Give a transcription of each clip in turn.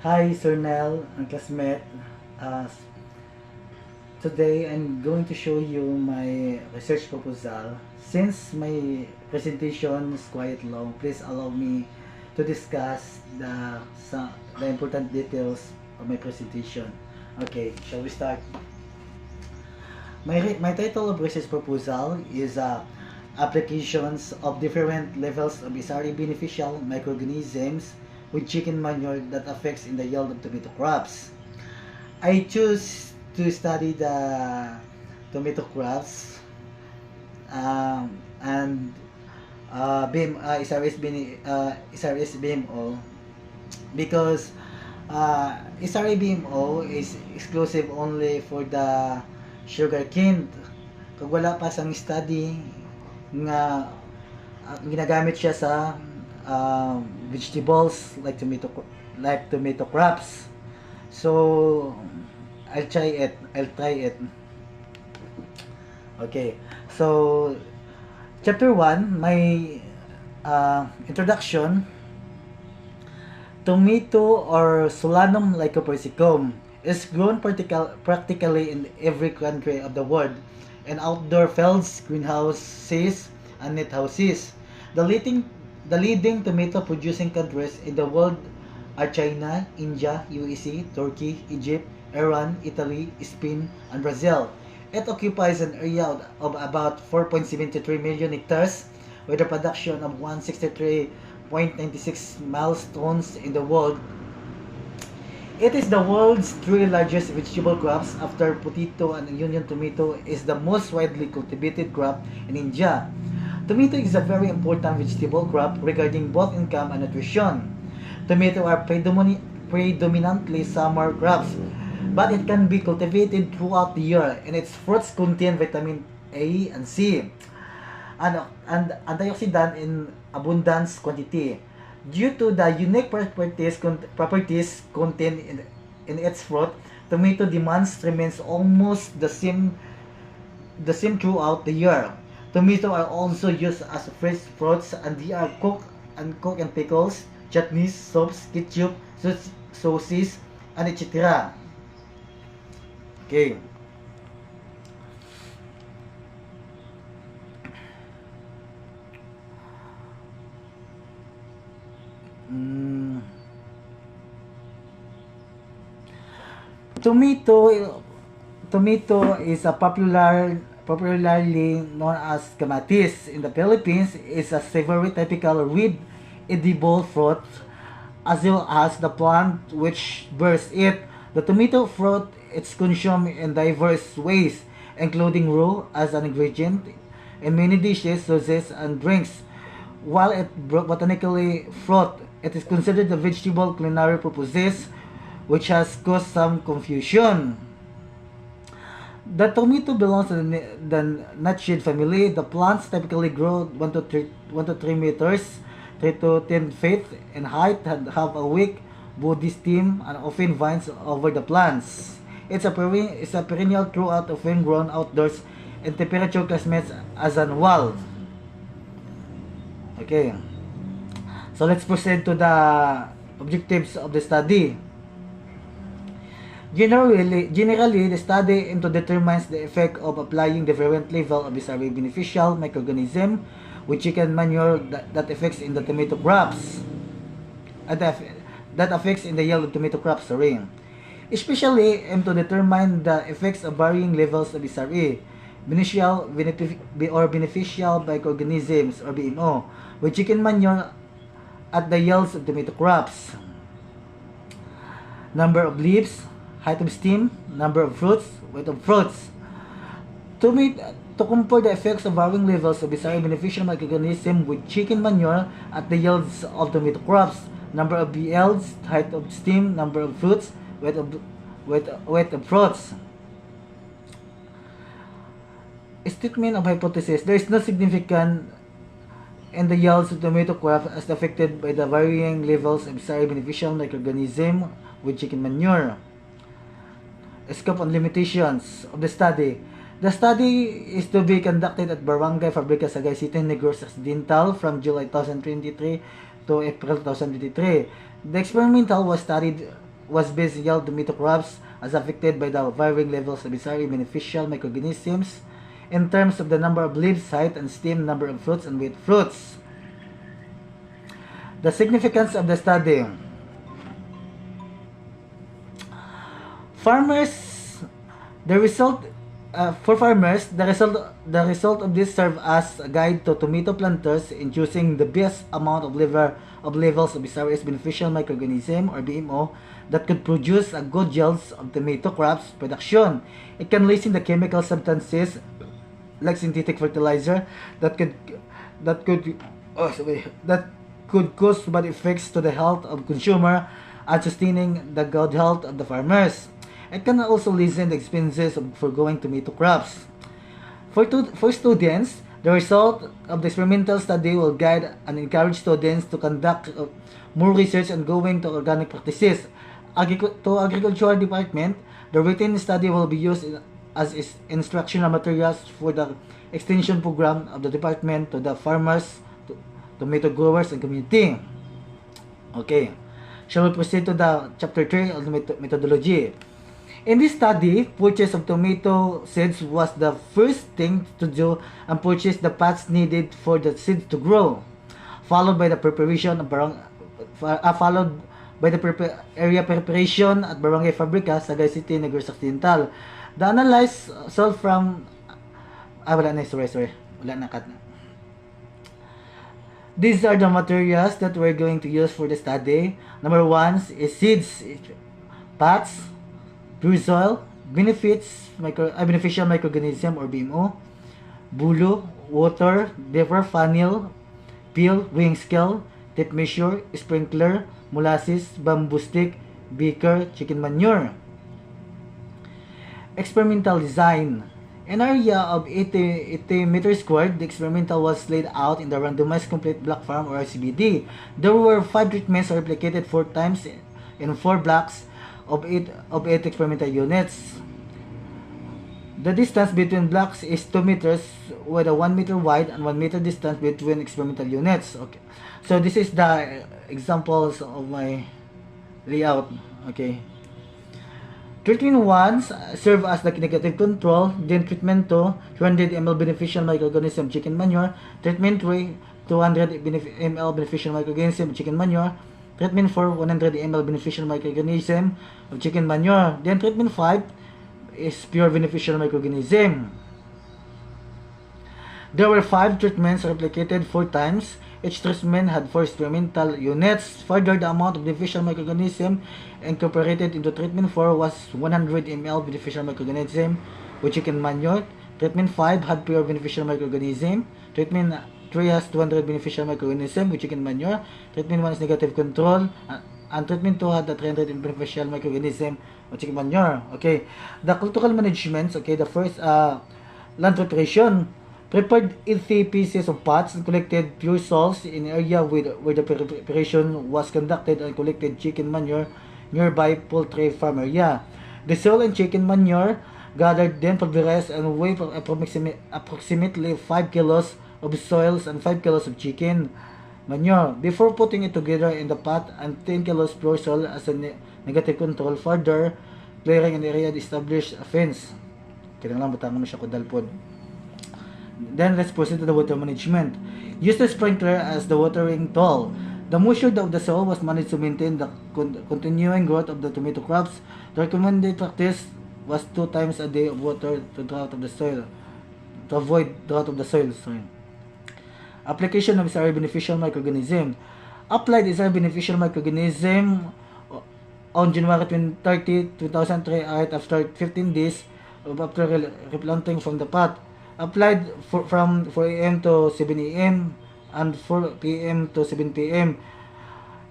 Hi, Sir Nel and classmate. Uh, Today, I'm going to show you my research proposal. Since my presentation is quite long, please allow me to discuss the important details of my presentation. Okay, shall we start? My title of research proposal is Applications of Different Levels of SRE Beneficial Microorganisms with Chicken Manure that Affects in the Yield of Tomato Crops. I choose to study the tomato crops and SRS BMO because SRE BMO is exclusive only for the sugarcane. Kag wala pa sang study nga ginagamit siya sa vegetables like tomato crops. So I'll try it. Okay. So chapter 1, my introduction. Tomato or Solanum lycopersicum is grown practically in every country of the world in outdoor fields, greenhouses, and net houses. The leading tomato producing countries in the world are China, India, USA, Turkey, Egypt, Iran, Italy, Spain, and Brazil. It occupies an area of about 4.73 million hectares with a production of 163.96 milestones in the world. It is the world's three largest vegetable crops after potato and onion. Tomato is the most widely cultivated crop in India. Tomato is a very important vegetable crop regarding both income and nutrition. Tomato are predominantly summer crops, but it can be cultivated throughout the year, and its fruits contain vitamin A and C and antioxidant in abundance quantity. Due to the unique properties contained in its fruit, tomato demand remains almost the same throughout the year. Tomato are also used as fresh fruits, and they are cooked in pickles, chutneys, soups, ketchup, sauces, and etc. Okay. Mm, tomato tomato is a popularly known as kamatis in the Philippines. Is a savory typical red edible fruit as well as the plant which bears it. The tomato fruit is consumed in diverse ways, including raw as an ingredient in many dishes, sauces, and drinks. While it botanically fruit, it is considered a vegetable culinary purposes, which has caused some confusion. The tomato belongs to the nutshade family. The plants typically grow 1 to 3 meters, 3 to 10 feet in height, and have a weak body stem and often vines over the plants. It's a perennial throughout, often grown outdoors in temperature climates as an wall. Okay, so let's proceed to the objectives of the study. Generally, the study into determines the effect of applying different level of SRA beneficial microorganism with chicken manure that affects in the tomato crops. That affects in the yield of tomato crops, sorry. Especially aim to determine the effects of varying levels of SRA, beneficial microorganisms or BMO, with chicken manure at the yields of tomato crops. Number of leaves, height of stem, number of fruits, weight of fruits. To compare the effects of varying levels of SRA beneficial microorganism with chicken manure at the yields of tomato crops, number of BLs, height of stem, number of fruits, weight of fruits. Statement of hypothesis: there is no significant in the yields of tomato crop as affected by the varying levels of SRA beneficial microorganism with chicken manure. Scope and limitations of the study. The study is to be conducted at Barangay Fabrica, Sagay City, Negros Occidental from July 2023 to April 2023. The experimental was studied was based on yield tomato crops as affected by the varying levels of SRE beneficial microorganisms in terms of the number of leaves, height, and stem, number of fruits, and weight fruits. The significance of the study. Farmers, the result for farmers, the result of this serve as a guide to tomato planters in choosing the best amount of levels of SRS beneficial microorganism or BMO that could produce a good yields of tomato crops production. It can lessen the chemical substances like synthetic fertilizer that could cause bad effects to the health of consumer and sustaining the good health of the farmers. It can also lessen the expenses of foregoing tomato crops. For students, the result of the experimental study will guide and encourage students to conduct more research and going to organic practices. To Agricultural Department, the written study will be used as instructional materials for the extension program of the department to the farmers, tomato growers, and community. Okay. Shall we proceed to the chapter 3 of the methodology? In this study, purchase of tomato seeds was the first thing to do and purchase the pots needed for the seeds to grow, followed by the preparation of area preparation at Barangay Fabrica, Sagay City, Negros Occidental. The analyze solved from wala na, sorry. Wala na, cut na. These are the materials that we're going to use for the study. Number 1 is seeds, pots, pure soil, beneficial microorganism or BMO, bulo, water, beaver, funnel, peel, weighing scale, tape measure, sprinkler, molasses, bamboo stick, beaker, chicken manure. Experimental design. An area of 80 meters squared, the experimental was laid out in the randomized complete block farm or RCBD. There were 5 treatments replicated 4 times in 4 blocks of 8 experimental units. The distance between blocks is 2 meters with a 1 meter wide and 1 meter distance between experimental units. Okay. So this is the examples of my layout. Okay. Treatment 1 serve as the negative control, then treatment 2, 200 ml beneficial microorganism chicken manure, treatment 3, 200 ml beneficial microorganism chicken manure, treatment 4, 100 ml beneficial microorganism of chicken manure, then treatment 5 is pure beneficial microorganism. There were 5 treatments replicated 4 times. Each treatment had 4 experimental units. Further, the amount of beneficial microorganism incorporated into treatment 4 was 100 ml beneficial microorganism with chicken manure. Treatment 5 had pure beneficial microorganism. Treatment 3 has 200 beneficial microorganism with chicken manure. Treatment 1 is negative control. And treatment 2 had the 300 beneficial microorganism with chicken manure. Okay. The cultural management, okay, the first land preparation. Prepared 80 pieces of pots and collected pure salts in area where the preparation was conducted and collected chicken manure nearby poultry farm area. The soil and chicken manure gathered then pulverized and weighed approximately 5 kilos of soils and 5 kilos of chicken manure before putting it together in the pot and 10 kilos pure soil as a negative control. Further, clearing an area to establish a fence. Kailangan lang butangan mo siya ko dalpod. Then let's proceed to the water management. Use the sprinkler as the watering tool. The moisture of the soil was managed to maintain the continuing growth of the tomato crops. The recommended practice was 2 times a day of water to drought of the soil, to avoid drought of the soil. Application of SRE beneficial microorganism. Applied SRE beneficial microorganism on January 30, 2003 after 15 days after replanting from the pot. Applied from 4 a.m. to 7 a.m. and 4 p.m. to 7 p.m.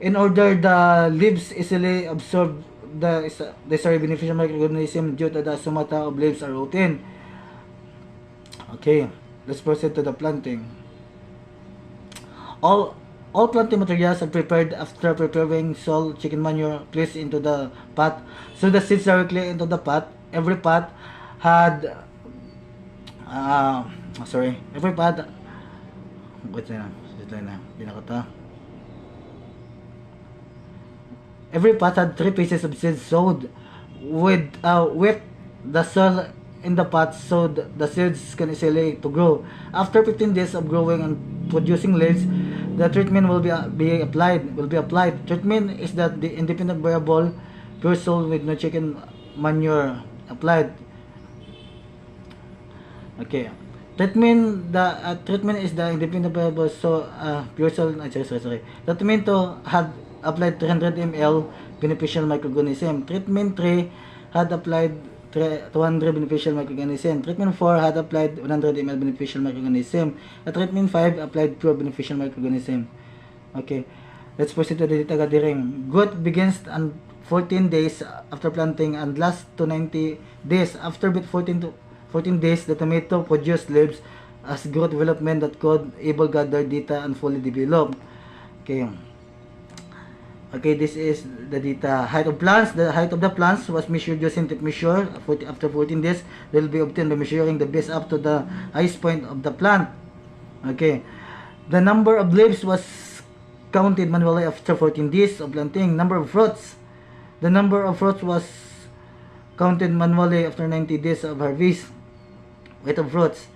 in order the leaves easily absorb the SRE beneficial microorganism due to the stomata of leaves are rotten. Okay, let's proceed to the planting. All planting materials are prepared after preparing soil, chicken manure placed into the pot. So the seeds directly into the pot. Every pot had every pot, wait na, hindi na ko ta. Every pot had 3 pieces of seeds sowed with the soil in the pot so the seeds can easily to grow. After 15 days of growing and producing leaves, the treatment be applied. Treatment is that the independent variable pure soil with no chicken manure applied. Okay. Treatment is the independent variable so pure soil sorry. Treatment 2 had applied 300 ml beneficial microorganism. Treatment 3 had applied 200 beneficial microorganism. Treatment 4 had applied 100 ml beneficial microorganism. At treatment 5 applied pure beneficial microorganism. Okay. Let's proceed to the data gathering. Growth begins on 14 days after planting and lasts to 90 days. After 14 days, the tomato produced leaves as growth development that could able gather data and fully develop. Okay. Okay, this is the data. Height of plants. The height of the plants was measured using tape measure. After 14 days, they will be obtained by measuring the base up to the highest point of the plant. Okay. The number of leaves was counted manually after 14 days of planting. Number of fruits. The number of fruits was counted manually after 90 days of harvest. Weight of fruits.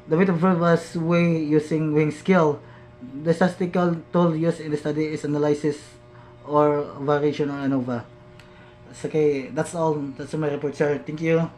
The weight of fruit was weighed using weighing scale. The statistical tool used in the study is analysis or variation or ANOVA. Okay, that's all. That's my report, sir. Thank you.